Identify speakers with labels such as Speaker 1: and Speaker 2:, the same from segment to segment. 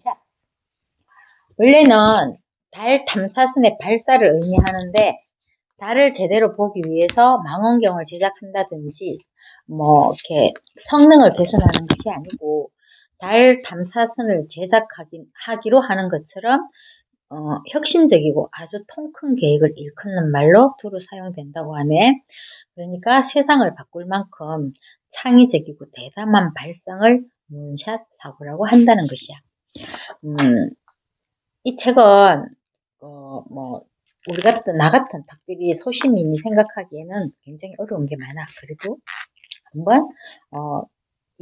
Speaker 1: 자, 원래는 달 탐사선의 발사를 의미하는데 달을 제대로 보기 위해서 망원경을 제작한다든지 이렇게 성능을 개선하는 것이 아니고 달 탐사선을 제작하기로 하는 것처럼 혁신적이고 아주 통 큰 계획을 일컫는 말로 두루 사용된다고 하네. 그러니까 세상을 바꿀 만큼 창의적이고 대담한 발상을 문샷 사고라고 한다는 것이야. 이 책은 나 같은 특별히 소시민이 생각하기에는 굉장히 어려운 게 많아. 그래도 한번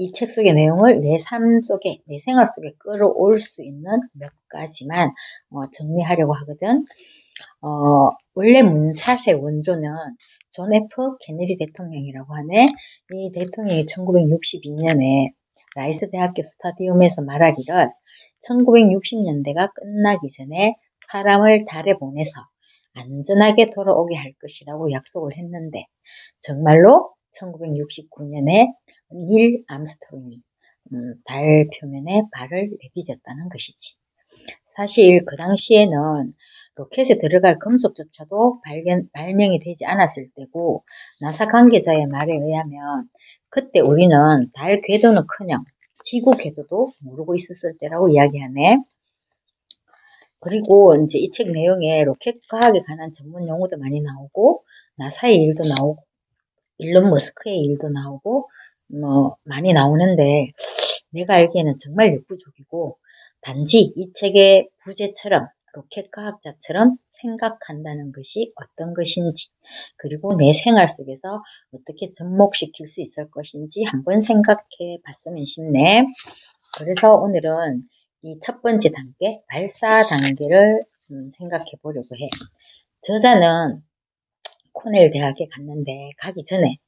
Speaker 1: 이 책 속의 내용을 내 삶 속에, 내 생활 속에 끌어올 수 있는 몇 가지만 정리하려고 하거든. 원래 문샷의 원조는 존 F 케네디 대통령이라고 하네. 이 대통령이 1962년에 라이스 대학교 스타디움에서 말하기를 1960년대가 끝나기 전에 사람을 달에 보내서 안전하게 돌아오게 할 것이라고 약속을 했는데 정말로 1969년에 닐 암스트롱이 달 표면에 발을 내디뎠다는 것이지. 사실 그 당시에는 로켓에 들어갈 금속조차도 발명이 되지 않았을 때고 나사 관계자의 말에 의하면 그때 우리는 달 궤도는커녕 지구 궤도도 모르고 있었을 때라고 이야기하네. 그리고 이제 이 책 내용에 로켓 과학에 관한 전문 용어도 많이 나오고 나사의 일도 나오고 일론 머스크의 일도 나오고 많이 나오는데 내가 알기에는 정말 역부족이고 단지 이 책의 부제처럼 로켓 과학자처럼 생각한다는 것이 어떤 것인지 그리고 내 생활 속에서 어떻게 접목시킬 수 있을 것인지 한번 생각해 봤으면 싶네. 그래서 오늘은 이 첫 번째 단계, 발사 단계를 생각해 보려고 해. 저자는 코넬 대학에 갔는데 가기 전에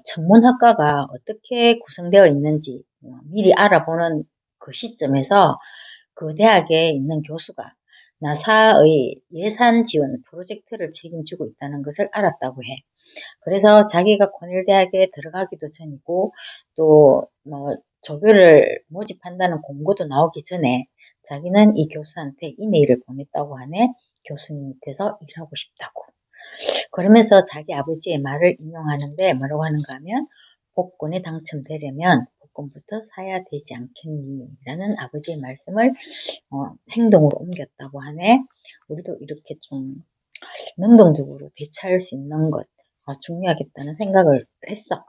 Speaker 1: 천문학과가 어떻게 구성되어 있는지 미리 알아보는 그 시점에서 그 대학에 있는 교수가 나사의 예산 지원 프로젝트를 책임지고 있다는 것을 알았다고 해. 그래서 자기가 코넬 대학에 들어가기도 전이고 또 조교를 모집한다는 공고도 나오기 전에 자기는 이 교수한테 이메일을 보냈다고 하네. 교수님 밑에서 일하고 싶다고. 그러면서 자기 아버지의 말을 인용하는데 뭐라고 하는가 하면 복권에 당첨되려면 복권부터 사야 되지 않겠니? 라는 아버지의 말씀을 행동으로 옮겼다고 하네. 우리도 이렇게 좀 능동적으로 대처할 수 있는 것 중요하겠다는 생각을 했어.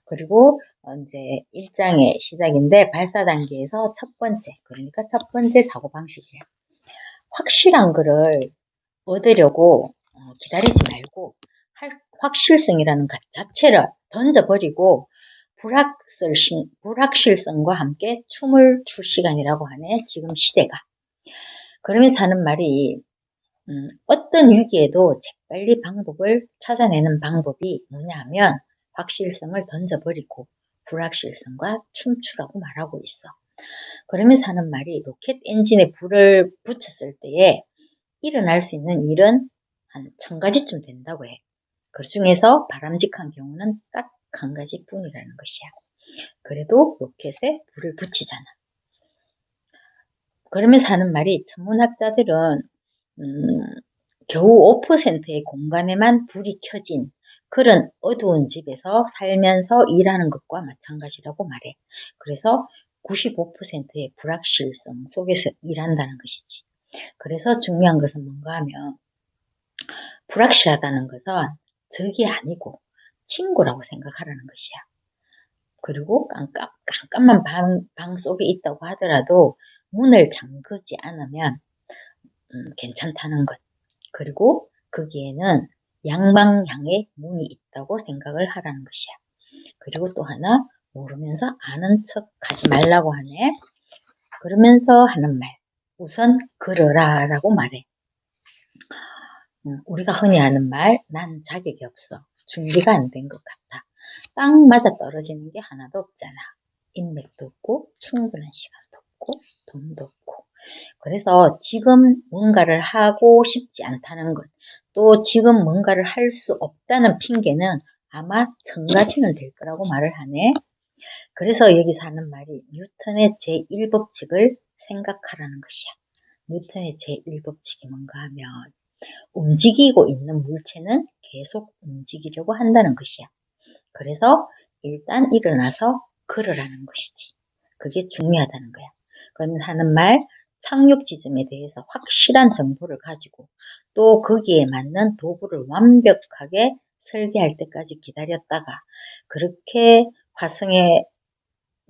Speaker 1: 그리고 이제 1장의 시작인데 발사 단계에서 첫 번째, 그러니까 첫 번째 사고방식이야. 확실한 거를 얻으려고 기다리지 말고 확실성이라는 것 자체를 던져버리고 불확실성과 함께 춤을 출 시간이라고 하네. 지금 시대가. 그러면서 하는 말이 어떤 위기에도 재빨리 방법을 찾아내는 방법이 뭐냐 하면 확실성을 던져버리고 불확실성과 춤추라고 말하고 있어. 그러면서 하는 말이 로켓 엔진에 불을 붙였을 때에 일어날 수 있는 일은 한 1000가지쯤 된다고 해. 그 중에서 바람직한 경우는 딱 한 가지뿐이라는 것이야. 그래도 로켓에 불을 붙이잖아. 그러면서 하는 말이 천문학자들은 겨우 5%의 공간에만 불이 켜진 그런 어두운 집에서 살면서 일하는 것과 마찬가지라고 말해. 그래서 95%의 불확실성 속에서 일한다는 것이지. 그래서 중요한 것은 뭔가 하면 불확실하다는 것은 적이 아니고 친구라고 생각하라는 것이야. 그리고 깜깜한 방 속에 있다고 하더라도 문을 잠그지 않으면 괜찮다는 것. 그리고 거기에는 양방향의 문이 있다고 생각을 하라는 것이야. 그리고 또 하나 모르면서 아는 척 하지 말라고 하네. 그러면서 하는 말. 우선 그러라 라고 말해. 우리가 흔히 하는 말, 난 자격이 없어. 준비가 안 된 것 같아. 딱 맞아 떨어지는 게 하나도 없잖아. 인맥도 없고 충분한 시간도 없고 돈도 없고. 그래서 지금 뭔가를 하고 싶지 않다는 것, 또 지금 뭔가를 할 수 없다는 핑계는 아마 1000가지는 될 거라고 말을 하네. 그래서 여기서 하는 말이 뉴턴의 제1법칙을 생각하라는 것이야. 뉴턴의 제1법칙이 뭔가 하면 움직이고 있는 물체는 계속 움직이려고 한다는 것이야. 그래서 일단 일어나서 걸으라는 것이지. 그게 중요하다는 거야. 그러면 하는 말, 착륙 지점에 대해서 확실한 정보를 가지고 또 거기에 맞는 도구를 완벽하게 설계할 때까지 기다렸다가 그렇게 화성에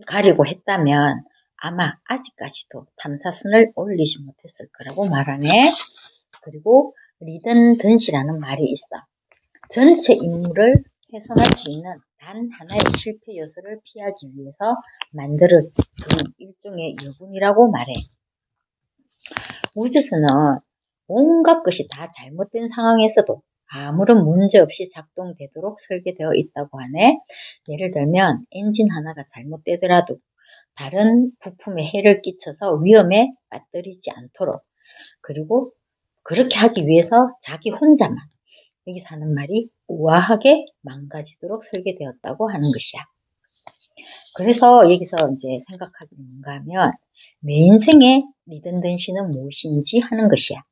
Speaker 1: 가려고 했다면 아마 아직까지도 탐사선을 올리지 못했을 거라고 말하네. 그리고 리던던시라는 말이 있어. 전체 임무를 훼손할 수 있는 단 하나의 실패 요소를 피하기 위해서 만들어둔 일종의 여분이라고 말해. 우주선은 온갖 것이 다 잘못된 상황에서도 아무런 문제 없이 작동되도록 설계되어 있다고 하네. 예를 들면 엔진 하나가 잘못되더라도 다른 부품에 해를 끼쳐서 위험에 빠뜨리지 않도록, 그리고 그렇게 하기 위해서 자기 혼자만, 여기서 하는 말이 우아하게 망가지도록 설계되었다고 하는 것이야. 그래서 여기서 이제 생각하기는 뭔가 하면 내 인생의 리던던시는 무엇인지 하는 것이야.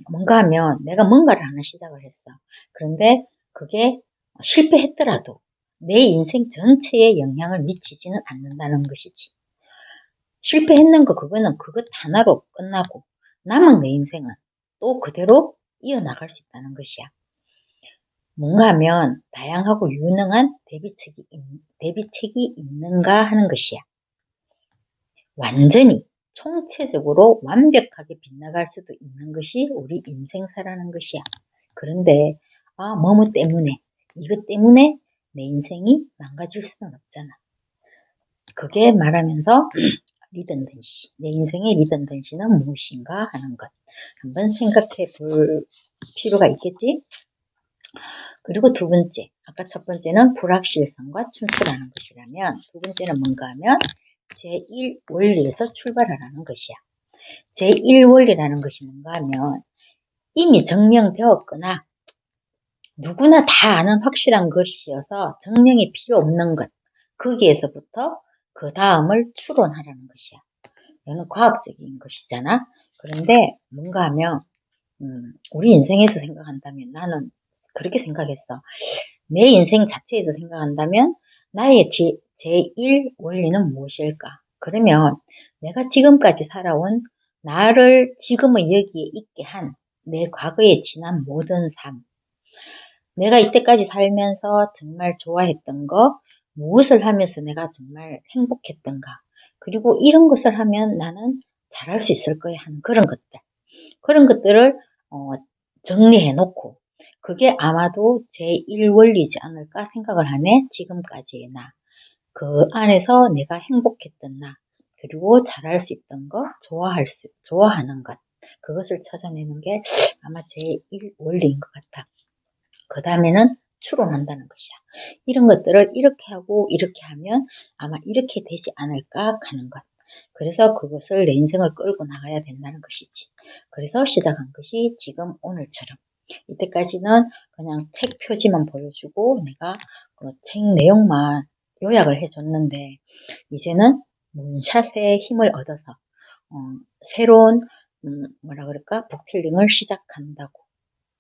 Speaker 1: 뭔가 하면 내가 뭔가를 하나 시작을 했어. 그런데 그게 실패했더라도 내 인생 전체에 영향을 미치지는 않는다는 것이지. 실패했는 거 그거는 그것 하나로 끝나고 남은 내 인생은 또 그대로 이어나갈 수 있다는 것이야. 뭔가 하면 다양하고 유능한 대비책이 있는가 하는 것이야. 완전히 총체적으로 완벽하게 빗나갈 수도 있는 것이 우리 인생사라는 것이야. 그런데 뭐뭐 때문에, 이것 때문에 내 인생이 망가질 수는 없잖아. 그게 말하면서 리던던시, 내 인생의 리던던시는 무엇인가 하는 것 한번 생각해 볼 필요가 있겠지? 그리고 두 번째, 아까 첫 번째는 불확실성과 춤추라는 것이라면 두 번째는 뭔가 하면 제1원리에서 출발하라는 것이야. 제1원리라는 것이 뭔가 하면 이미 증명되었거나 누구나 다 아는 확실한 것이어서 증명이 필요 없는 것, 거기에서부터 그 다음을 추론하라는 것이야. 이거는 과학적인 것이잖아. 그런데 뭔가 하면 우리 인생에서 생각한다면 나는 그렇게 생각했어. 내 인생 자체에서 생각한다면 나의 제1원리는 무엇일까? 그러면 내가 지금까지 살아온 나를 지금의 여기에 있게 한 내 과거에 지난 모든 삶, 내가 이때까지 살면서 정말 좋아했던 거, 무엇을 하면서 내가 정말 행복했던가, 그리고 이런 것을 하면 나는 잘할 수 있을 거야 하는 그런 것들을 정리해 놓고 그게 아마도 제1원리지 않을까 생각을 하네. 지금까지의 나, 그 안에서 내가 행복했던 나, 그리고 잘할 수 있던 것, 좋아하는 것, 그것을 찾아내는 게 아마 제1원리인 것 같아. 그 다음에는 추론한다는 것이야. 이런 것들을 이렇게 하고 이렇게 하면 아마 이렇게 되지 않을까 하는 것. 그래서 그것을 내 인생을 끌고 나가야 된다는 것이지. 그래서 시작한 것이 지금 오늘처럼. 이때까지는 그냥 책 표지만 보여주고 내가 그 책 내용만 요약을 해줬는데 이제는 문샷의 힘을 얻어서 새로운 뭐라 그럴까 북필링을 시작한다고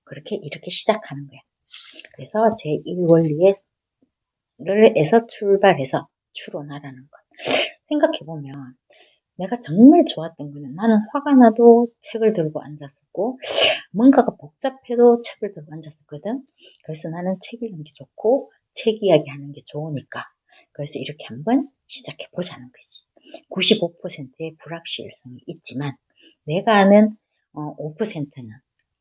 Speaker 1: 그렇게 이렇게 시작하는 거야. 그래서 제1원리에서 출발해서 추론하라는 것. 생각해보면 내가 정말 좋았던 거는 나는 화가 나도 책을 들고 앉았었고 뭔가가 복잡해도 책을 들고 앉았었거든. 그래서 나는 책 읽는 게 좋고 책 이야기 하는 게 좋으니까 그래서 이렇게 한번 시작해 보자는 거지. 95%의 불확실성이 있지만 내가 아는 5%는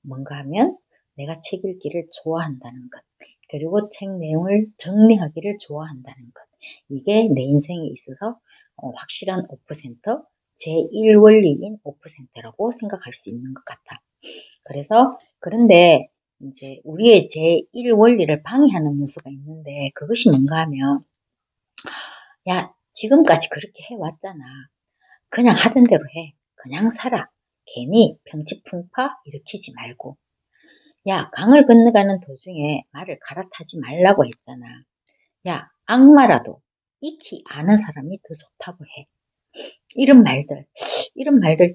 Speaker 1: 뭔가 하면 내가 책 읽기를 좋아한다는 것, 그리고 책 내용을 정리하기를 좋아한다는 것. 이게 내 인생에 있어서 확실한 5%, 제1원리인 5%라고 생각할 수 있는 것 같아. 그런데 이제 우리의 제1원리를 방해하는 요소가 있는데 그것이 뭔가 하면 야, 지금까지 그렇게 해왔잖아. 그냥 하던 대로 해. 그냥 살아. 괜히 평치풍파 일으키지 말고. 야, 강을 건너가는 도중에 말을 갈아타지 말라고 했잖아. 야, 악마라도 익히 아는 사람이 더 좋다고 해. 이런 말들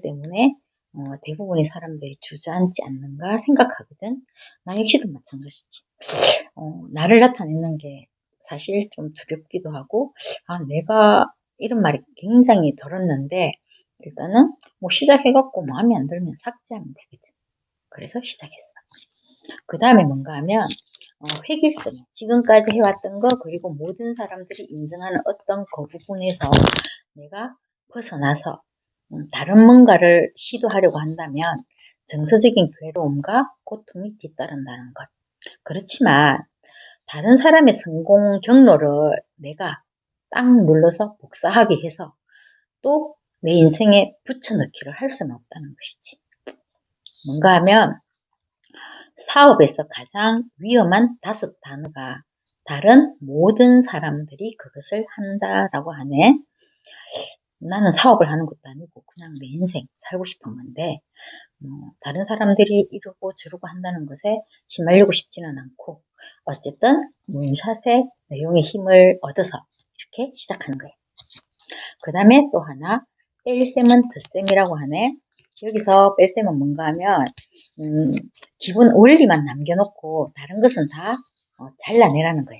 Speaker 1: 때문에 대부분의 사람들이 주저앉지 않는가 생각하거든. 나 역시도 마찬가지지. 나를 나타내는 게 사실 좀 두렵기도 하고, 내가 이런 말이 굉장히 들었는데, 일단은 뭐 시작해갖고 마음에 안 들면 삭제하면 되거든. 그래서 시작했어. 그 다음에 뭔가 하면, 획일성. 지금까지 해왔던 거, 그리고 모든 사람들이 인정하는 어떤 그 부분에서 내가 벗어나서 다른 뭔가를 시도하려고 한다면 정서적인 괴로움과 고통이 뒤따른다는 것. 그렇지만 다른 사람의 성공 경로를 내가 딱 눌러서 복사하게 해서 또 내 인생에 붙여넣기를 할 수는 없다는 것이지. 뭔가 하면 사업에서 가장 위험한 5단어가 다른 모든 사람들이 그것을 한다라고 하네. 나는 사업을 하는 것도 아니고 그냥 내 인생 살고 싶은 건데 다른 사람들이 이러고 저러고 한다는 것에 휘말리고 싶지는 않고 어쨌든 문샷의 내용의 힘을 얻어서 이렇게 시작하는 거예요. 그 다음에 또 하나 뺄셈은 덧셈이라고 하네. 여기서 뺄셈은 뭔가 하면 기본 원리만 남겨놓고 다른 것은 다 잘라내라는 거야.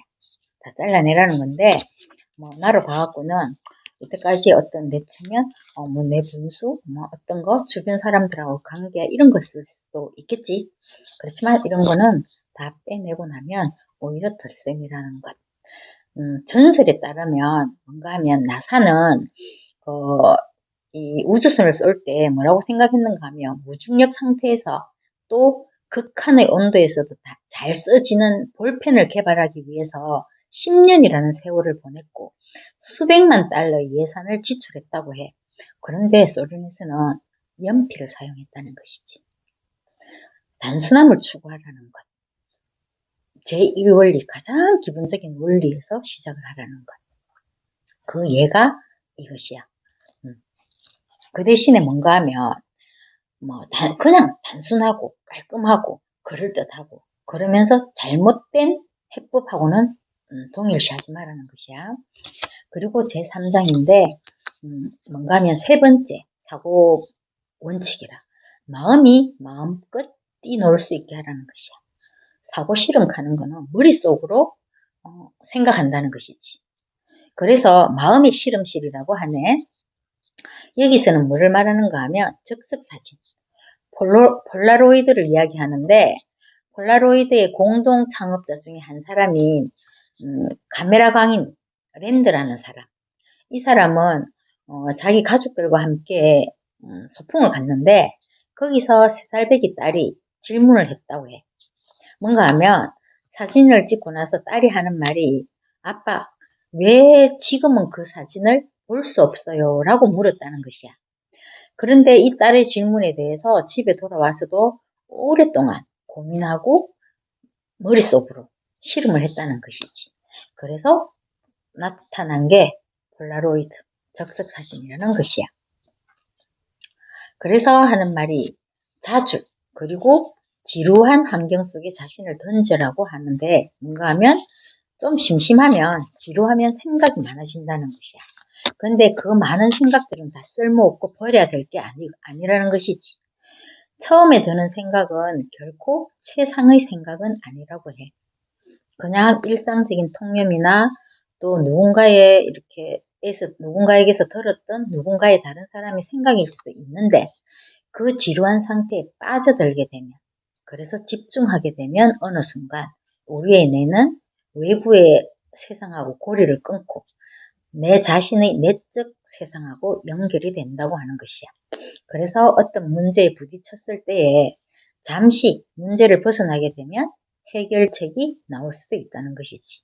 Speaker 1: 다 잘라내라는 건데 나로 봐갖고는 이때까지 어떤 내 체면, 내 분수, 어떤 거, 주변 사람들하고 관계, 이런 거 쓸 수도 있겠지. 그렇지만 이런 거는 다 빼내고 나면 오히려 덧셈이라는 것. 전설에 따르면 뭔가 하면 나사는, 이 우주선을 쏠 때 뭐라고 생각했는가 하면 무중력 상태에서 또 극한의 온도에서도 다 잘 써지는 볼펜을 개발하기 위해서 10년이라는 세월을 보냈고 수백만 달러의 예산을 지출했다고 해. 그런데 소련에서는 연필을 사용했다는 것이지. 단순함을 추구하라는 것. 제1원리, 가장 기본적인 원리에서 시작을 하라는 것. 그 예가 이것이야. 그 대신에 뭔가 하면 그냥 단순하고 깔끔하고 그럴듯하고 그러면서 잘못된 해법하고는 동일시하지 말라는 것이야. 그리고 제3장인데 뭔가 하면 세 번째 사고 원칙이라 마음이 마음껏 뛰놀 수 있게 하라는 것이야. 사고 실험 가는 거는 머릿속으로 생각한다는 것이지. 그래서 마음의 실험실이라고 하네. 여기서는 뭐를 말하는가 하면 즉석사진, 폴라로이드를 이야기하는데 폴라로이드의 공동 창업자 중에 한 사람인 카메라 광인 랜드라는 사람. 이 사람은 자기 가족들과 함께 소풍을 갔는데 거기서 3살배기 딸이 질문을 했다고 해. 뭔가 하면 사진을 찍고 나서 딸이 하는 말이 아빠 왜 지금은 그 사진을 볼 수 없어요? 라고 물었다는 것이야. 그런데 이 딸의 질문에 대해서 집에 돌아와서도 오랫동안 고민하고 머릿속으로 실험을 했다는 것이지. 그래서 나타난 게 폴라로이드, 적석사진이라는 것이야. 그래서 하는 말이 자주 그리고 지루한 환경 속에 자신을 던져라고 하는데 뭔가 하면 좀 심심하면 지루하면 생각이 많아진다는 것이야. 그런데 그 많은 생각들은 다 쓸모없고 버려야 될 게 아니라는 것이지. 처음에 드는 생각은 결코 최상의 생각은 아니라고 해. 그냥 일상적인 통념이나 또 누군가에게서 들었던 누군가의 다른 사람의 생각일 수도 있는데 그 지루한 상태에 빠져들게 되면 그래서 집중하게 되면 어느 순간 우리의 뇌는 외부의 세상하고 고리를 끊고 내 자신의 내적 세상하고 연결이 된다고 하는 것이야. 그래서 어떤 문제에 부딪혔을 때에 잠시 문제를 벗어나게 되면 해결책이 나올 수도 있다는 것이지.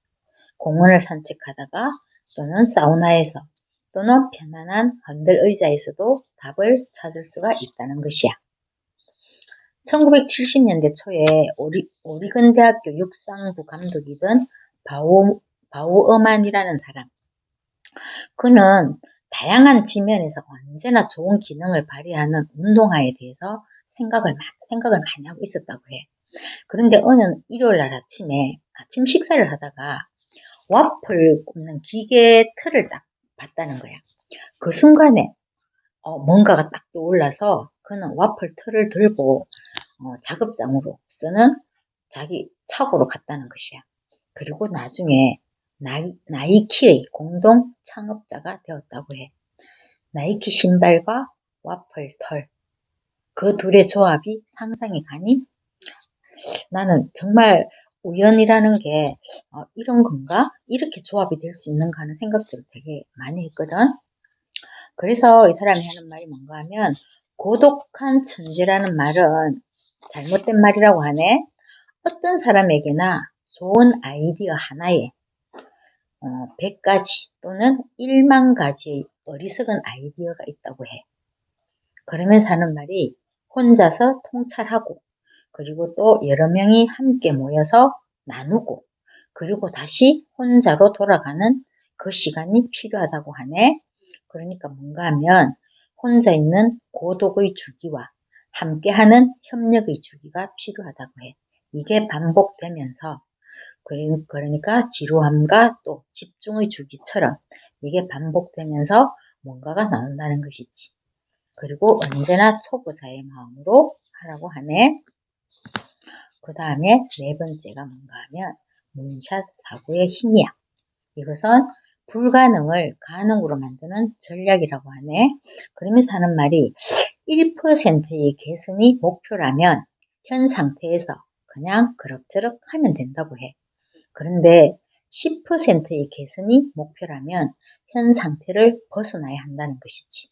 Speaker 1: 공원을 산책하다가 또는 사우나에서 또는 편안한 흔들 의자에서도 답을 찾을 수가 있다는 것이야. 1970년대 초에 오리건 대학교 육상부 감독이던 바우어만이라는 사람. 그는 다양한 지면에서 언제나 좋은 기능을 발휘하는 운동화에 대해서 생각을 많이 하고 있었다고 해. 그런데 어느 일요일 날 아침 식사를 하다가 와플 굽는 기계 틀을 딱 봤다는 거야. 그 순간에 뭔가가 딱 떠올라서 그는 와플 틀을 들고 작업장으로 쓰는 자기 차고로 갔다는 것이야. 그리고 나중에 나이키의 공동 창업자가 되었다고 해. 나이키 신발과 와플 털, 그 둘의 조합이 상상이 가니? 나는 정말 우연이라는 게 이런 건가? 이렇게 조합이 될 수 있는가 하는 생각들을 되게 많이 했거든. 그래서 이 사람이 하는 말이 뭔가 하면 고독한 천재라는 말은 잘못된 말이라고 하네. 어떤 사람에게나 좋은 아이디어 하나에 100가지 또는 1만 가지의 어리석은 아이디어가 있다고 해. 그러면서 하는 말이 혼자서 통찰하고 그리고 또 여러 명이 함께 모여서 나누고 그리고 다시 혼자로 돌아가는 그 시간이 필요하다고 하네. 그러니까 뭔가 하면 혼자 있는 고독의 주기와 함께하는 협력의 주기가 필요하다고 해. 이게 반복되면서 그러니까 지루함과 또 집중의 주기처럼 이게 반복되면서 뭔가가 나온다는 것이지. 그리고 언제나 초보자의 마음으로 하라고 하네. 그 다음에 네 번째가 뭔가 하면 문샷 사고의 힘이야. 이것은 불가능을 가능으로 만드는 전략이라고 하네. 그러면서 하는 말이 1%의 개선이 목표라면 현 상태에서 그냥 그럭저럭 하면 된다고 해. 그런데 10%의 개선이 목표라면 현 상태를 벗어나야 한다는 것이지.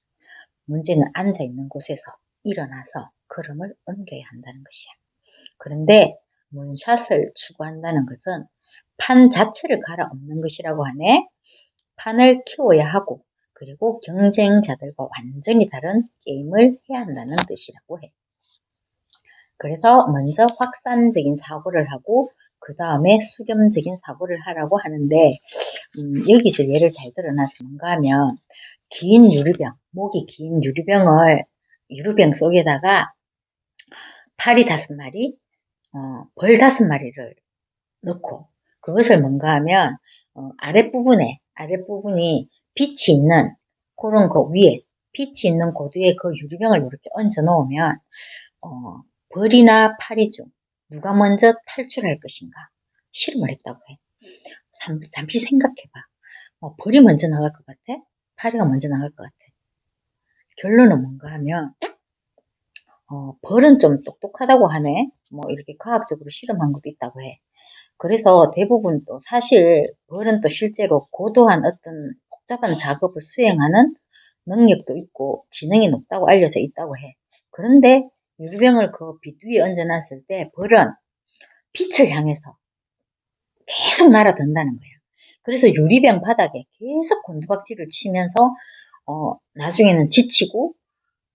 Speaker 1: 문제는 앉아있는 곳에서 일어나서 걸음을 옮겨야 한다는 것이야. 그런데 문샷을 추구한다는 것은 판 자체를 갈아엎는 것이라고 하네. 판을 키워야 하고 그리고 경쟁자들과 완전히 다른 게임을 해야 한다는 뜻이라고 해. 그래서 먼저 확산적인 사고를 하고 그 다음에 수렴적인 사고를 하라고 하는데 여기서 예를 잘 들어놔서 뭔가 하면 긴 유리병, 목이 긴 유리병 속에다가 파리 5마리, 벌 5마리를 넣고 그것을 뭔가 하면 아랫부분이 빛이 있는 그런 거 위에 빛이 있는 고도에 그 유리병을 이렇게 얹어 놓으면 벌이나 파리 중 누가 먼저 탈출할 것인가 실험을 했다고 해. 잠시 생각해봐. 벌이 먼저 나갈 것 같아? 파리가 먼저 나갈 것 같아? 결론은 뭔가 하면 벌은 좀 똑똑하다고 하네. 뭐 이렇게 과학적으로 실험한 것도 있다고 해. 그래서 대부분 또 사실 벌은 또 실제로 고도한 어떤 복잡한 작업을 수행하는 능력도 있고 지능이 높다고 알려져 있다고 해. 그런데 유리병을 그 빛 위에 얹어놨을 때 벌은 빛을 향해서 계속 날아든다는 거야. 그래서 유리병 바닥에 계속 곤두박질을 치면서 나중에는 지치고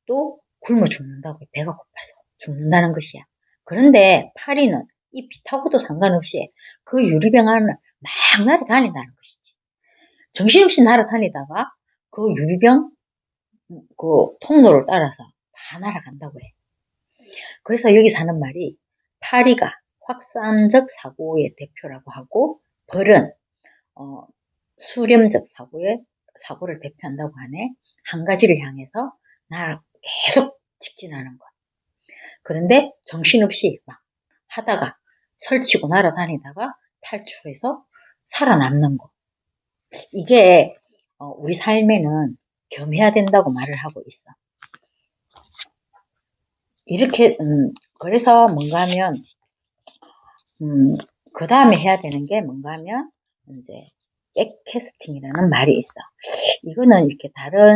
Speaker 1: 또 굶어 죽는다고 해. 배가 고파서 죽는다는 것이야. 그런데 파리는 이 빛하고도 상관없이 그 유리병 안을 막 날아다닌다는 것이지. 정신없이 날아다니다가 그 유리병 그 통로를 따라서 다 날아간다고 해. 그래서 여기 사는 말이 파리가 확산적 사고의 대표라고 하고 벌은 수렴적 사고를 대표한다고 하네. 한 가지를 향해서 계속 직진하는 것. 그런데 정신없이 막 하다가 설치고 날아다니다가 탈출해서 살아남는 것. 이게 우리 삶에는 겸해야 된다고 말을 하고 있어. 이렇게 그래서 뭔가 하면 그 다음에 해야 되는 게 뭔가 하면 이제 백캐스팅이라는 말이 있어. 이거는 이렇게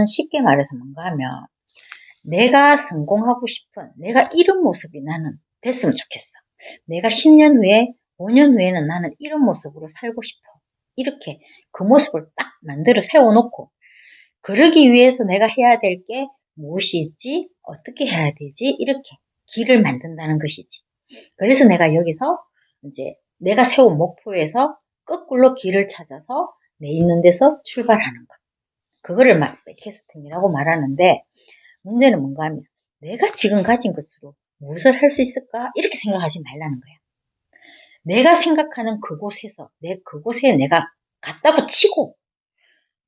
Speaker 1: 쉽게 말해서 뭔가 하면 내가 성공하고 싶은 내가 이런 모습이 나는 됐으면 좋겠어. 내가 10년 후에 5년 후에는 나는 이런 모습으로 살고 싶어. 이렇게 그 모습을 딱 만들어 세워놓고 그러기 위해서 내가 해야 될 게 무엇이 있지? 어떻게 해야 되지? 이렇게 길을 만든다는 것이지. 그래서 내가 여기서 이제 내가 세운 목표에서 거꾸로 길을 찾아서 내 있는 데서 출발하는 것. 그거를 백캐스팅이라고 말하는데 문제는 뭔가 하면 내가 지금 가진 것으로 무엇을 할 수 있을까? 이렇게 생각하지 말라는 거야. 내가 생각하는 그곳에 내가 갔다고 치고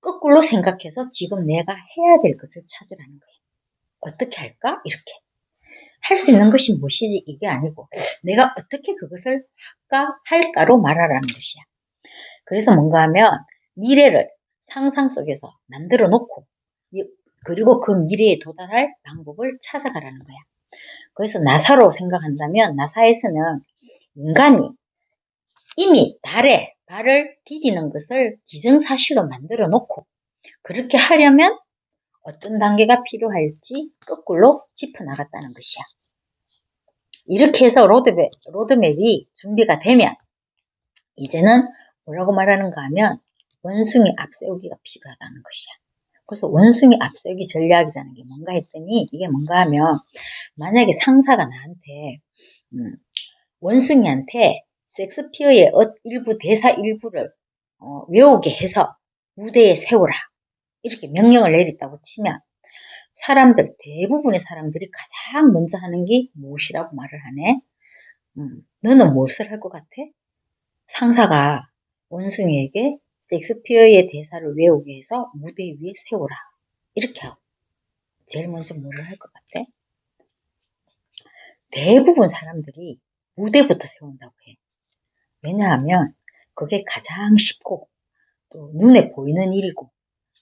Speaker 1: 거꾸로 생각해서 지금 내가 해야 될 것을 찾으라는 거야. 어떻게 할까? 이렇게. 할 수 있는 것이 무엇이지? 이게 아니고 내가 어떻게 그것을 할까로 말하라는 것이야. 그래서 뭔가 하면 미래를 상상 속에서 만들어 놓고 그리고 그 미래에 도달할 방법을 찾아가라는 거야. 그래서 나사로 생각한다면 나사에서는 인간이 이미 달에 발을 디디는 것을 기정사실로 만들어 놓고 그렇게 하려면 어떤 단계가 필요할지 거꾸로 짚어나갔다는 것이야. 이렇게 해서 로드맵이 준비가 되면 이제는 뭐라고 말하는가 하면 원숭이 앞세우기가 필요하다는 것이야. 그래서 원숭이 앞세우기 전략이라는 게 뭔가 했더니 이게 뭔가 하면 만약에 상사가 나한테 원숭이한테 섹스피어의 일부 대사 일부를 외우게 해서 무대에 세우라 이렇게 명령을 내렸다고 치면 대부분의 사람들이 가장 먼저 하는 게 무엇이라고 말을 하네? 너는 무엇을 할 것 같아? 상사가 원숭이에게 섹스피어의 대사를 외우게 해서 무대 위에 세우라. 이렇게 하고 제일 먼저 뭐를 할 것 같아? 대부분 사람들이 무대부터 세운다고 해. 왜냐하면 그게 가장 쉽고 또 눈에 보이는 일이고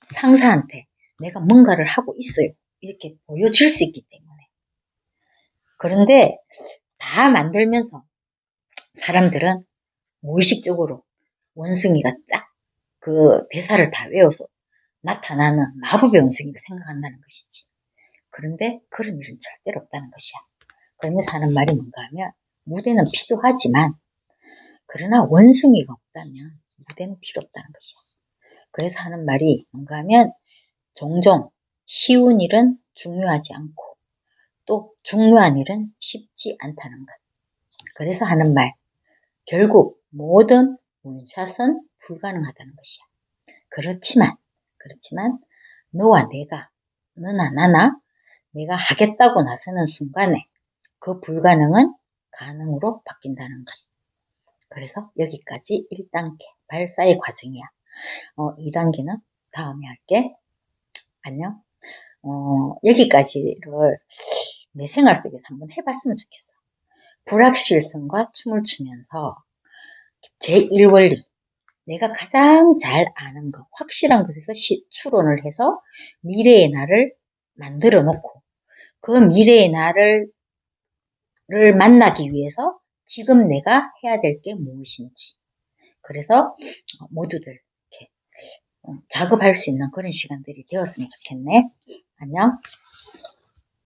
Speaker 1: 상사한테 내가 뭔가를 하고 있어요. 이렇게 보여줄 수 있기 때문에. 그런데 다 만들면서 사람들은 무의식적으로 원숭이가 쫙 그 대사를 다 외워서 나타나는 마법의 원숭이를 생각한다는 것이지. 그런데 그런 일은 절대로 없다는 것이야. 그러면서 하는 말이 뭔가 하면 무대는 필요하지만 그러나 원숭이가 없다면 무대는 필요 없다는 것이야. 그래서 하는 말이 뭔가 하면 종종 쉬운 일은 중요하지 않고 또 중요한 일은 쉽지 않다는 것. 그래서 하는 말 결국 모든 원샷은 불가능하다는 것이야. 그렇지만 너와 내가 너나 나나 내가 하겠다고 나서는 순간에 그 불가능은 가능으로 바뀐다는 것. 그래서 여기까지 1단계 발사의 과정이야. 2단계는 다음에 할게. 안녕. 여기까지를 내 생활 속에서 한번 해봤으면 좋겠어. 불확실성과 춤을 추면서 제1원리 내가 가장 잘 아는 것, 확실한 것에서 추론을 해서 미래의 나를 만들어 놓고 그 미래의 나를 만나기 위해서 지금 내가 해야 될 게 무엇인지 그래서 모두들 이렇게 작업할 수 있는 그런 시간들이 되었으면 좋겠네. 안녕.